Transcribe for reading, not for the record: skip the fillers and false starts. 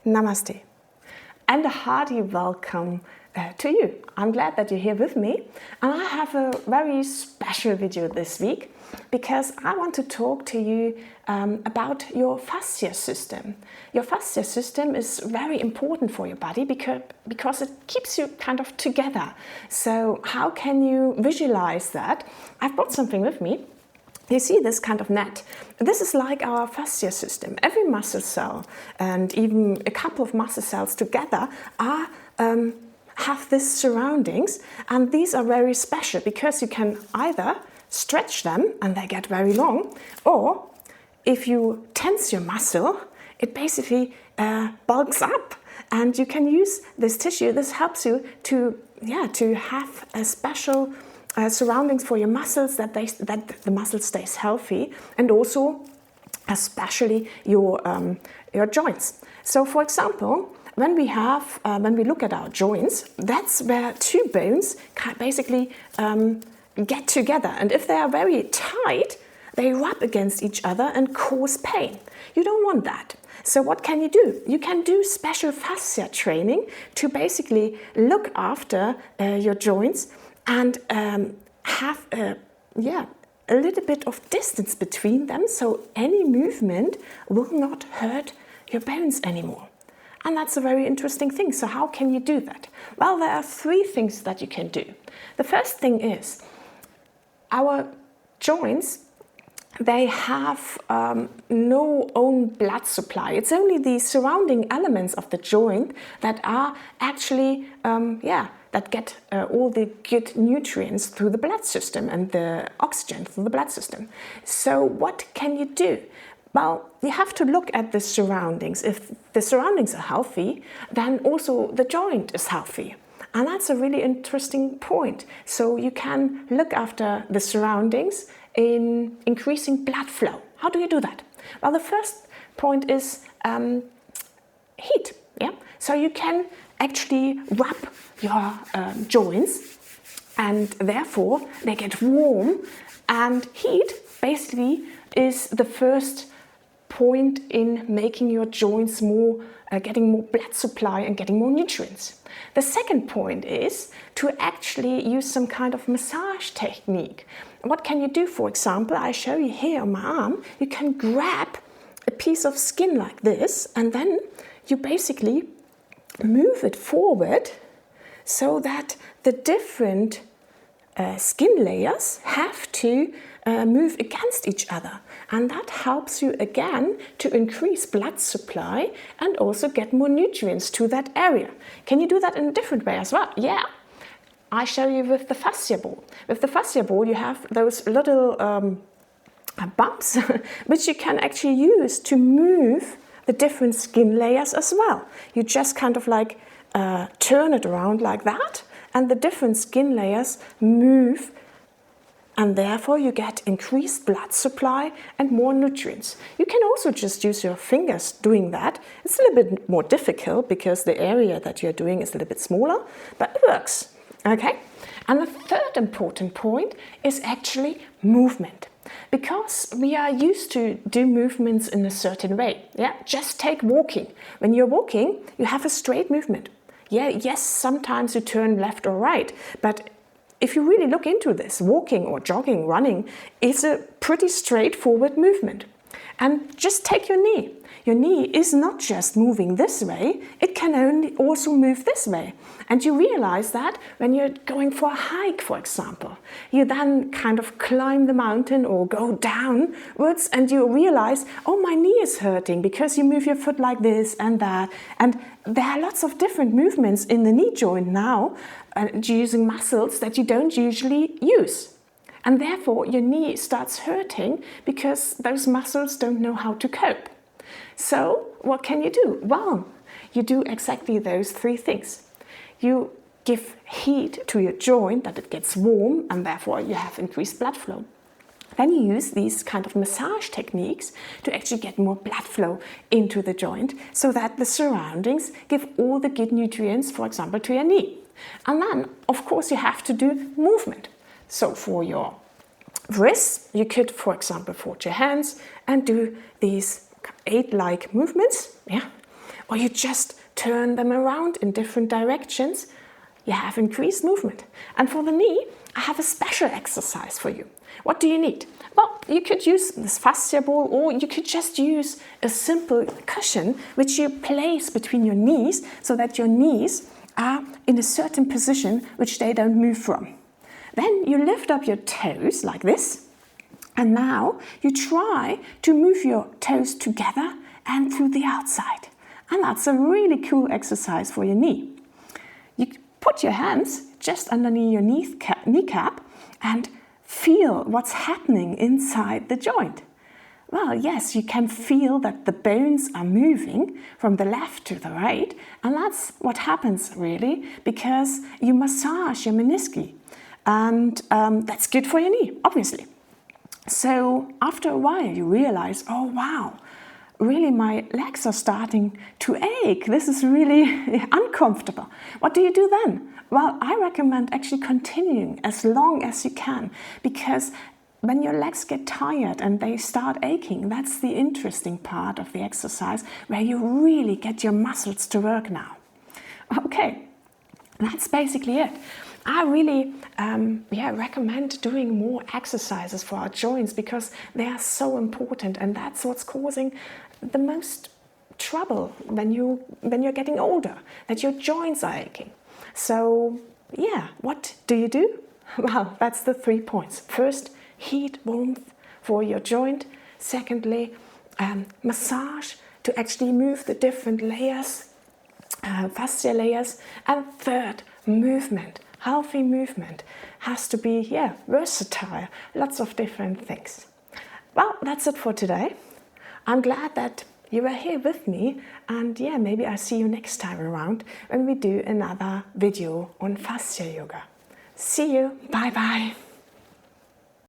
Namaste, and a hearty welcome to you. I'm glad that you're here with me, and I have a very special video this week because I want to talk to you about your fascia system. Your fascia system is very important for your body because it keeps you kind of together. So how can you visualize that? I've brought something with me. You see this kind of net. This is like our fascia system. Every muscle cell and even a couple of muscle cells together have these surroundings, and these are very special because you can either stretch them and they get very long, or if you tense your muscle, it basically bulks up, and you can use this tissue. This helps you to have a special surroundings for your muscles, that the muscle stays healthy, and also especially your joints. So for example, when we look at our joints, that's where two bones basically get together, and if they are very tight, they rub against each other and cause pain. You don't want that. So what can you do? You can do special fascia training to basically look after your joints and have a little bit of distance between them, so any movement will not hurt your bones anymore. And that's a very interesting thing. So how can you do that? Well, there are three things that you can do. The first thing is our joints, they have no own blood supply. It's only the surrounding elements of the joint that are actually that get all the good nutrients through the blood system and the oxygen through the blood system. So what can you do? Well, you have to look at the surroundings. If the surroundings are healthy, then also the joint is healthy. And that's a really interesting point. So you can look after the surroundings in increasing blood flow. How do you do that? Well, the first point is heat. Yeah? So you can actually rub your joints, and therefore they get warm, and heat basically is the first point in making your joints more, getting more blood supply and getting more nutrients. The second point is to actually use some kind of massage technique. What can you do? For example, I show you here on my arm, you can grab a piece of skin like this, and then you basically move it forward so that the different skin layers have to move against each other, and that helps you again to increase blood supply and also get more nutrients to that area. Can you do that in a different way as well? Yeah, I show you with the fascia ball. With the fascia ball you have those little bumps which you can actually use to move the different skin layers as well. You just kind of like turn it around like that, and the different skin layers move, and therefore you get increased blood supply and more nutrients. You can also just use your fingers doing that. It's a little bit more difficult because the area that you're doing is a little bit smaller, but it works. Okay? And the third important point is actually movement. Because we are used to do movements in a certain way. Yeah, just take walking. When you're walking, you have a straight movement. Yes, sometimes you turn left or right, but if you really look into this, walking or jogging, running is a pretty straightforward movement. And just take your knee. Your knee is not just moving this way, it can also move this way. And you realize that when you're going for a hike, for example, you then kind of climb the mountain or go downwards, and you realize, oh, my knee is hurting, because you move your foot like this and that. And there are lots of different movements in the knee joint now, using muscles that you don't usually use. And therefore your knee starts hurting because those muscles don't know how to cope. So what can you do? Well, you do exactly those three things. You give heat to your joint, that it gets warm, and therefore you have increased blood flow. Then you use these kind of massage techniques to actually get more blood flow into the joint, so that the surroundings give all the good nutrients, for example, to your knee. And then, of course, you have to do movement. So for your wrists, you could, for example, fold your hands and do these 8-like movements. Yeah. or you just turn them around in different directions, you have increased movement. And for the knee, I have a special exercise for you. What do you need? Well, you could use this fascia ball, or you could just use a simple cushion which you place between your knees so that your knees are in a certain position which they don't move from. Then you lift up your toes like this, and now you try to move your toes together and through the outside. And that's a really cool exercise for your knee. You put your hands just underneath your kneecap and feel what's happening inside the joint. Well, yes, you can feel that the bones are moving from the left to the right, and that's what happens really because you massage your menisci, and that's good for your knee, obviously. So after a while you realize, oh wow, really my legs are starting to ache. This is really uncomfortable. What do you do then? Well, I recommend actually continuing as long as you can, because when your legs get tired and they start aching, that's the interesting part of the exercise where you really get your muscles to work now. Okay, that's basically it. I really recommend doing more exercises for our joints because they are so important, and that's what's causing the most trouble when you're getting older, that your joints are aching. So yeah, what do? Well, that's the 3 points. First, heat, warmth for your joint. Secondly, massage to actually move the different layers, fascia layers. And third, movement. Healthy movement has to be, versatile. Lots of different things. Well, that's it for today. I'm glad that you were here with me, and maybe I'll see you next time around when we do another video on fascia yoga. See you. Bye bye.